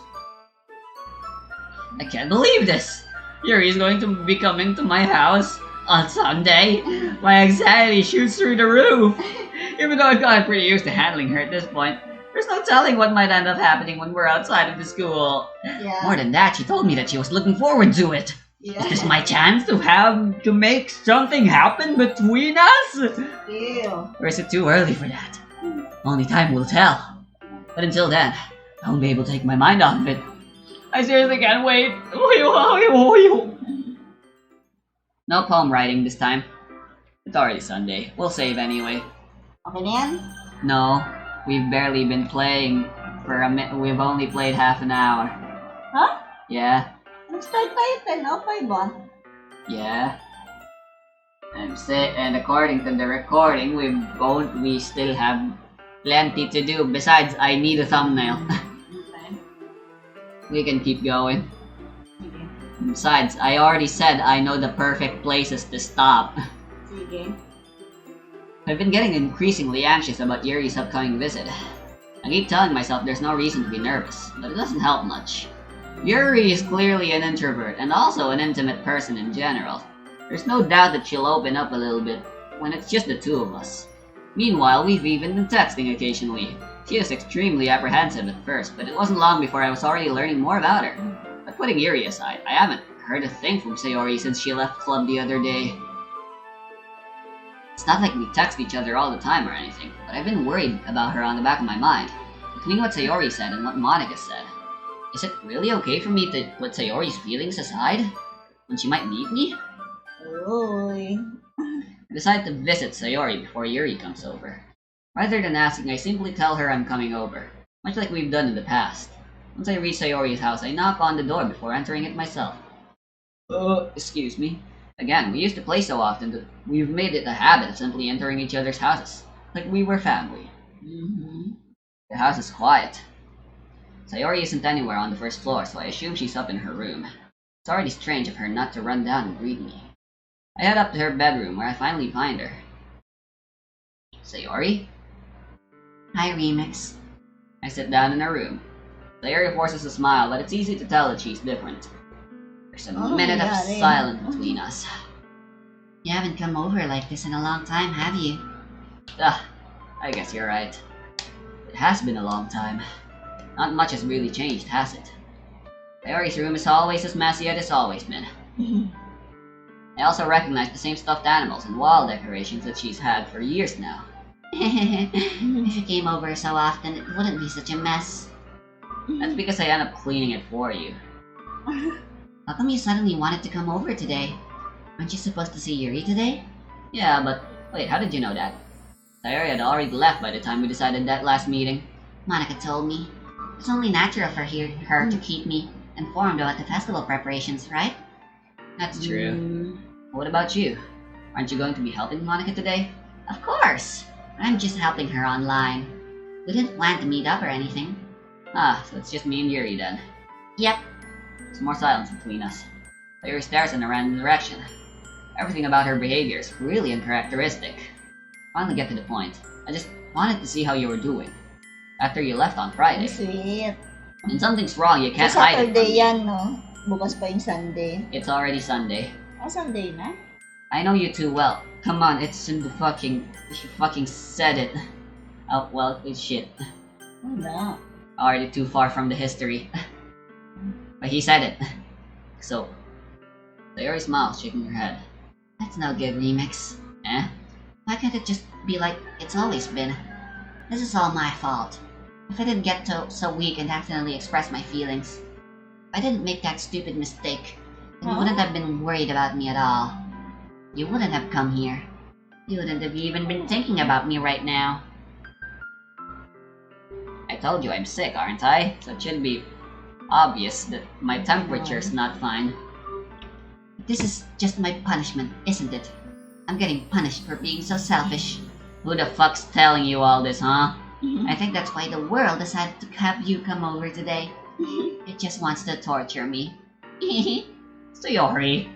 I can't believe this! Yuri's going to be coming to my house on Sunday. My anxiety shoots through the roof. Even though I've gotten pretty used to handling her at this point, there's no telling what might end up happening when we're outside of the school. Yeah. More than that, she told me that she was looking forward to it. Yeah. Is this my chance to make something happen between us? Ew. Or is it too early for that? Only time will tell. But until then, I won't be able to take my mind off of it. I seriously can't wait. No poem writing this time. It's already Sunday. We'll save anyway. Okay na yan? No, we've barely been playing for a minute. We've only played half an hour. Huh? Yeah, Nag-start tayo 10, no? 5 ba? yeah. And according to the recording, we still have plenty to do. Besides, I need a thumbnail. Okay. We can keep going. Sige. Besides, I already said I know the perfect places to stop. Sige. I've been getting increasingly anxious about Yuri's upcoming visit. I keep telling myself there's no reason to be nervous, but it doesn't help much. Yuri is clearly an introvert and also an intimate person in general. There's no doubt that she'll open up a little bit when it's just the two of us. Meanwhile, we've even been texting occasionally. She was extremely apprehensive at first, but it wasn't long before I was already learning more about her. But putting Yuri aside, I haven't heard a thing from Sayori since she left club the other day. It's not like we text each other all the time or anything, but I've been worried about her on the back of my mind. Between what Sayori said and what Monica said, is it really okay for me to put Sayori's feelings aside when she might need me? Uy. I decide to visit Sayori before Yuri comes over. Rather than asking, I simply tell her I'm coming over, much like we've done in the past. Once I reach Sayori's house, I knock on the door before entering it myself. Excuse me. Again, we used to play so often that we've made it a habit of simply entering each other's houses, like we were family. The house is quiet. Sayori isn't anywhere on the first floor, so I assume she's up in her room. It's already strange of her not to run down and greet me. I head up to her bedroom, where I finally find her. Sayori? Hi, Remix. I sit down in her room. Sayori forces a smile, but it's easy to tell that she's different. There's a minute of silence between us. You haven't come over like this in a long time, have you? I guess you're right. It has been a long time. Not much has really changed, has it? Sayori's room is always as messy as it's always been. I also recognize the same stuffed animals and wall decorations that she's had for years now. If you came over so often, it wouldn't be such a mess. That's because I end up cleaning it for you. How come you suddenly wanted to come over today? Aren't you supposed to see Yuri today? Yeah, but wait, how did you know that? Sayori had already left by the time we decided that last meeting. Monica told me. It's only natural for her to keep me informed about the festival preparations, right? That's true. Mm. What about you? Aren't you going to be helping Monica today? Of course. I'm just helping her online. We didn't plan to meet up or anything. Ah, so it's just me and Yuri then. Yep. There's more silence between us. Yuri stares in a random direction. Everything about her behavior is really uncharacteristic. Finally get to the point. I just wanted to see how you were doing. After you left on Ang Friday. sweet. When something's wrong, you can't Sa hide it from Saturday me. yan, no? Bukas pa yung Sunday. It's already Sunday. Ah, Sunday na? I know you too well. Come on, it's in the fucking... You fucking said it. Oh, well, it's shit. Wala. Already too far from the history. But he said it. So... Sayori smiles, shaking her head. That's no good, Remix. Eh? Why can't it just be like it's always been? This is all my fault. If I didn't get so weak and accidentally express my feelings, if I didn't make that stupid mistake, then you wouldn't have been worried about me at all. You wouldn't have come here. You wouldn't have even been thinking about me right now. I told you I'm sick, aren't I? So it should be obvious that my temperature's not fine. This is just my punishment, isn't it? I'm getting punished for being so selfish. Who the fuck's telling you all this, huh? I think that's why the world decided to have you come over today. It just wants to torture me. Sayori.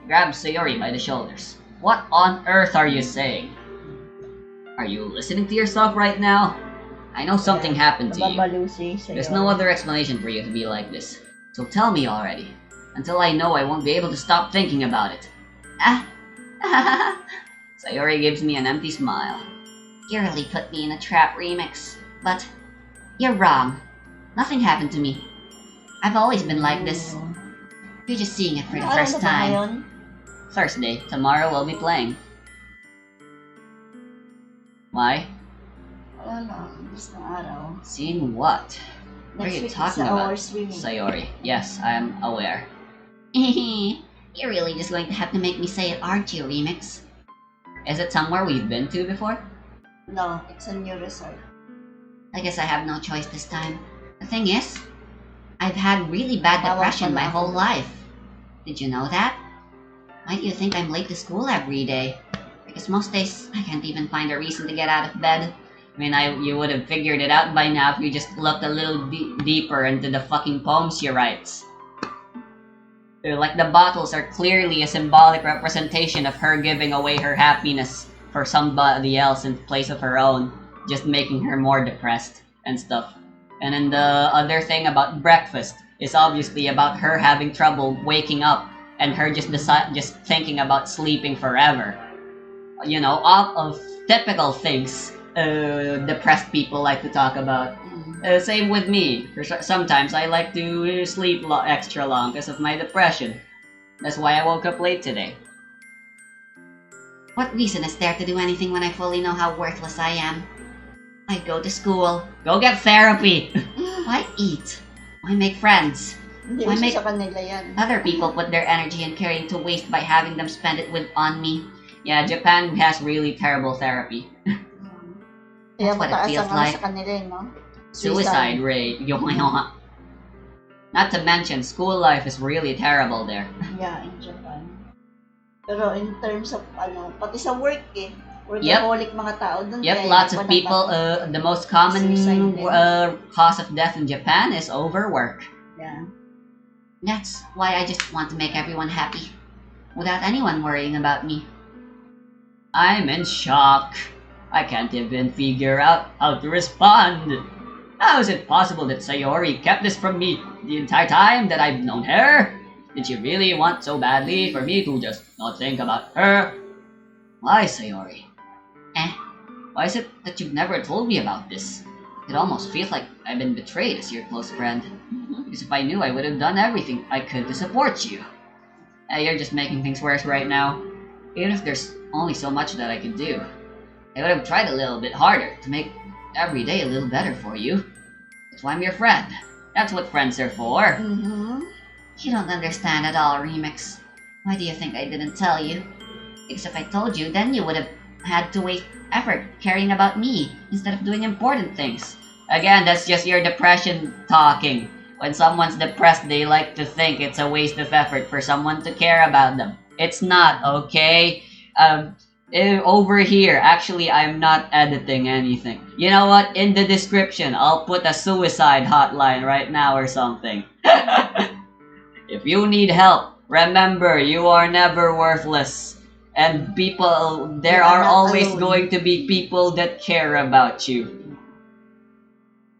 Grabs Sayori by the shoulders. What on earth are you saying? Are you listening to yourself right now? I know something happened to you. Nababalusi sa'yo. There's no other explanation for you to be like this. So tell me already. Until I know, I won't be able to stop thinking about it. Ah! Sayori gives me an empty smile. You really put me in a trap, Remix. But you're wrong. Nothing happened to me. I've always been like this. You're just seeing it for the first time. Thursday, tomorrow we'll be playing. Why? Wala na. Gusto ng araw. Seeing what? What are Next you week is talking our about, swimming. Sayori? Yes, I am aware. You're really just going to have to make me say it, aren't you, Remix? Is it somewhere we've been to before? No, it's a new resort. I guess I have no choice this time. The thing is, I've had really bad Tawag depression pala my ako. whole life. Did you know that? Why do you think I'm late to school every day? Because most days I can't even find a reason to get out of bed. I mean, you would have figured it out by now if you just looked a little deeper into the fucking poems she writes. They're like the bottles are clearly a symbolic representation of her giving away her happiness for somebody else in place of her own, just making her more depressed and stuff. And then the other thing about breakfast is obviously about her having trouble waking up and her just thinking about sleeping forever. You know, all of typical things depressed people like to talk about. Same with me. Sometimes I like to sleep extra long because of my depression. That's why I woke up late today. What reason is there to do anything when I fully know how worthless I am? I go to school. Go get therapy! Why eat? Why make friends? Hindi Why uso make- sa kanila yan. Other people put their energy and caring to waste by having them spend it on me. Yeah, Japan has really terrible therapy. Kaya That's what it mataas feels ang like. sa kanila, no? Suicide rate. Not to mention, school life is really terrible there. Yeah, in Japan. Pero in terms of, pati sa work workaholic mga tao dun. Yep, kaya lots of wala people, pa- the most common Suicide din. cause of death in Japan is overwork. Yeah. That's why I just want to make everyone happy. Without anyone worrying about me. I'm in shock. I can't even figure out how to respond. How is it possible that Sayori kept this from me the entire time that I've known her? Did she really want so badly for me to just not think about her? Why, Sayori? Why is it that you've never told me about this? It almost feels like I've been betrayed as your close friend. Because if I knew, I would have done everything I could to support you. You're just making things worse right now. Even if there's only so much that I could do. I would have tried a little bit harder to make every day a little better for you. That's why I'm your friend. That's what friends are for. You don't understand at all, Remix. Why do you think I didn't tell you? Because if I told you, then you would have had to waste effort caring about me instead of doing important things. Again, that's just your depression talking. When someone's depressed, they like to think it's a waste of effort for someone to care about them. It's not, okay? Over here, actually, I'm not editing anything. You know what? In the description, I'll put a suicide hotline right now or something. If you need help, remember, you are never worthless. And there You are are not always alone. going to be people that care about you.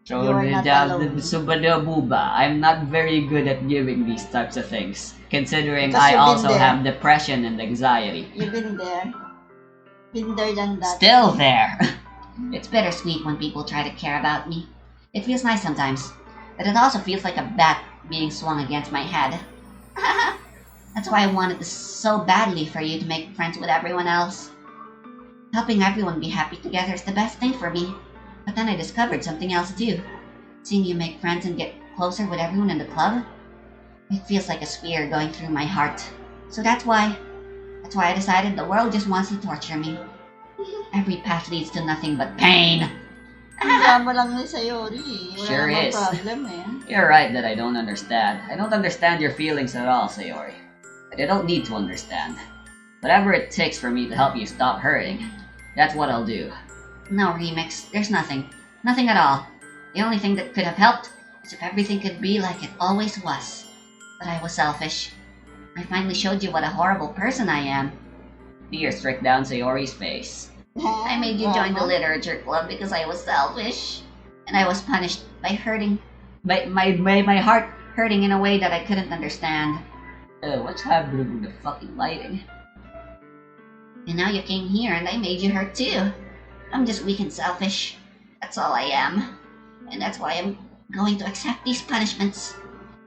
So, You are not alone. Subadabuba, I'm not very good at giving these types of things, considering Because I you've been also there. have depression and anxiety. You've been there. Been there than that. Still there. It's bittersweet when people try to care about me. It feels nice sometimes, but it also feels like a bat being swung against my head. That's why I wanted this so badly for you to make friends with everyone else. Helping everyone be happy together is the best thing for me. But then I discovered something else too. Seeing you make friends and get closer with everyone in the club, it feels like a spear going through my heart. So that's why I decided the world just wants to torture me. Every path leads to nothing but pain. Ang drama lang ni Sayori. Wala Sure namang is. problem eh. You're right that I don't understand. I don't understand your feelings at all, Sayori. But I don't need to understand. Whatever it takes for me to help you stop hurting, that's what I'll do. No, Remix, there's nothing. Nothing at all. The only thing that could have helped is if everything could be like it always was. But I was selfish. I finally showed you what a horrible person I am. Fear struck down Sayori's face. I made you join the literature club because I was selfish. And I was punished by my heart hurting in a way that I couldn't understand. What's happening with the fucking lighting? And now you came here and I made you hurt too. I'm just weak and selfish. That's all I am. And that's why I'm going to accept these punishments.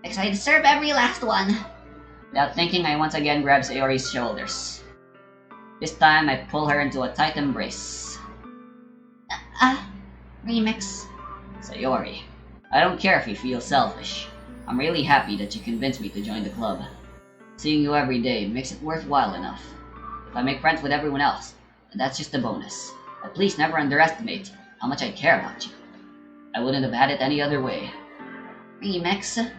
Because I deserve every last one. Without thinking, I once again grab Sayori's shoulders. This time, I pull her into a tight embrace. Remix. Sayori, I don't care if you feel selfish. I'm really happy that you convinced me to join the club. Seeing you every day makes it worthwhile enough. If I make friends with everyone else, then that's just a bonus. But please never underestimate how much I care about you. I wouldn't have had it any other way. Remix.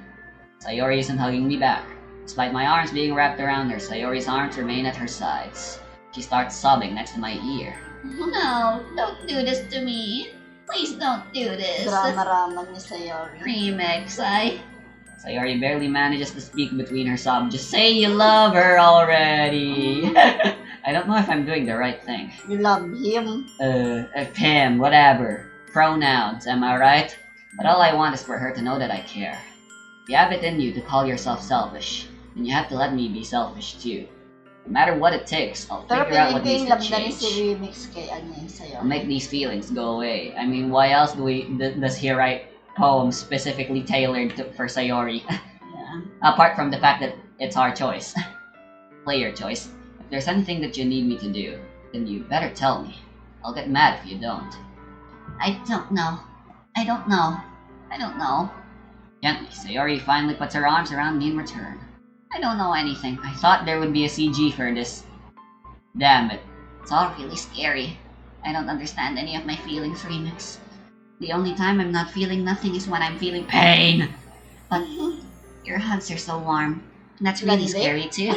Sayori isn't hugging me back. Despite my arms being wrapped around her, Sayori's arms remain at her sides. She starts sobbing next to my ear. No, don't do this to me. Please don't do this. Drama-raman ni Sayori. Remix, Sayori barely manages to speak between her sobs. Just say you love her already. I don't know if I'm doing the right thing. You love him. Him, whatever. Pronouns, am I right? But all I want is for her to know that I care. If you have it in you to call yourself selfish, then you have to let me be selfish too. No matter what it takes, I'll Pero figure out piling what ko needs yung to love na ni si change. Remix kay Sayori. I'll make these feelings go away. I mean, why else does he write poems specifically tailored for Sayori? Yeah. Apart from the fact that it's our choice. Play your choice. If there's anything that you need me to do, then you better tell me. I'll get mad if you don't. I don't know. I don't know. I don't know. Gently, Sayori finally puts her arms around me in return. I don't know anything. I thought there would be a CG for this. Damn it. It's all really scary. I don't understand any of my feelings, Remix. The only time I'm not feeling nothing is when I'm feeling pain. But your hugs are so warm. And that's really Landi? scary too.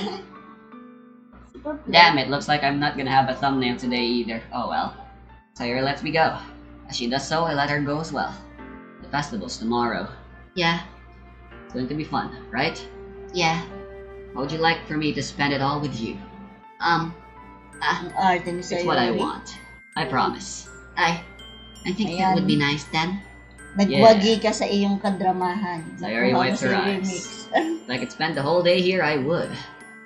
Damn it, looks like I'm not gonna have a thumbnail today either. Oh well. Sayori lets me go. As she does so, I let her go as well. The festival's tomorrow. Yeah, It's going to be fun, right? yeah. How would you like for me to spend it all with you? Ang arte ni Sayori. It's what I want. I promise. I think that would be nice then. Nagwagi ka sa iyong kadramahan. Sayori Nakuha mo wipes si her Remix. If I could spend the whole day here, I would.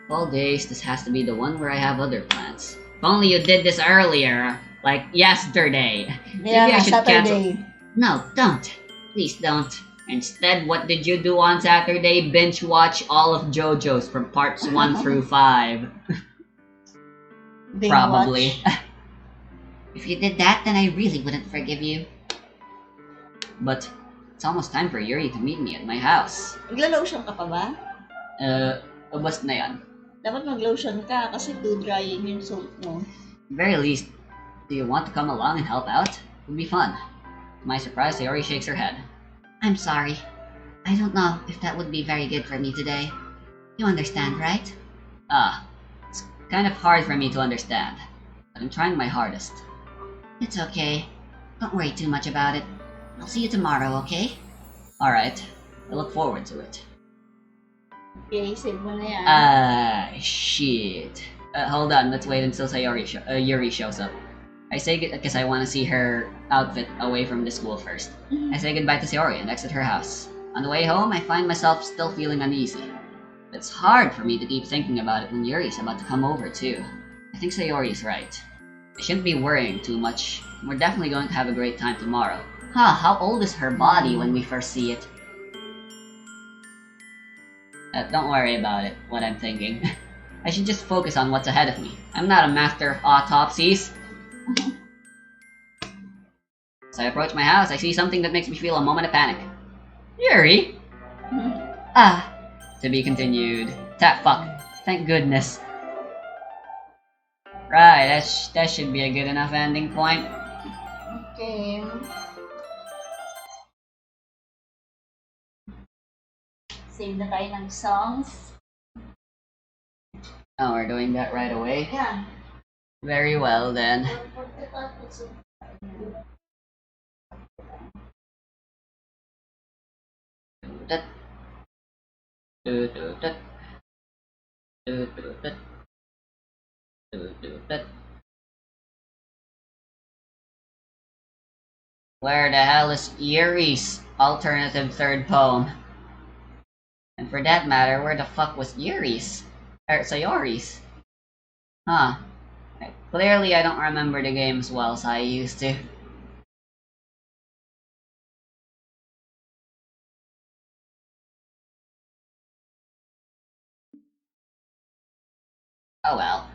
All days, this has to be the one where I have other plans. If only you did this earlier, like yesterday. Kaya Maybe I nga, should Saturday. No, don't. Please don't. Instead, what did you do on Saturday? Binge watch all of JoJo's from parts 1 through 5. Binge Probably. watch. If you did that, then I really wouldn't forgive you. But it's almost time for Yuri to meet me at my house. Magla-lotion ka pa ba? Ubos na yan. Dapat mag-lotion ka kasi too drying yung soap mo. At the very least, do you want to come along and help out? It would be fun. To my surprise, Sayori shakes her head. I'm sorry. I don't know if that would be very good for me today. You understand, right? It's kind of hard for me to understand, but I'm trying my hardest. It's okay. Don't worry too much about it. I'll see you tomorrow, okay? Alright, I look forward to it. Okay, save mo na yan. Shit. Hold on, let's wait until Yuri shows up. I say because I want to see her outfit away from the school first. I say goodbye to Sayori and exit her house. On the way home, I find myself still feeling uneasy. It's hard for me to keep thinking about it when Yuri's about to come over too. I think Sayori is right. I shouldn't be worrying too much. We're definitely going to have a great time tomorrow. How old is her body when we first see it? Don't worry about it, what I'm thinking. I should just focus on what's ahead of me. I'm not a master of autopsies. As I approach my house, I see something that makes me feel a moment of panic. Yuri? To be continued. Fuck. Thank goodness. Right, that should be a good enough ending point. Okay. Save na tayo ng songs. Oh, we're doing that right away? Yeah. Very well then. Where the hell is Yuri's alternative third poem? And for that matter, where the fuck was Yuri's? Or Sayori's? Huh. Clearly I don't remember the game as well as I used to. Oh well.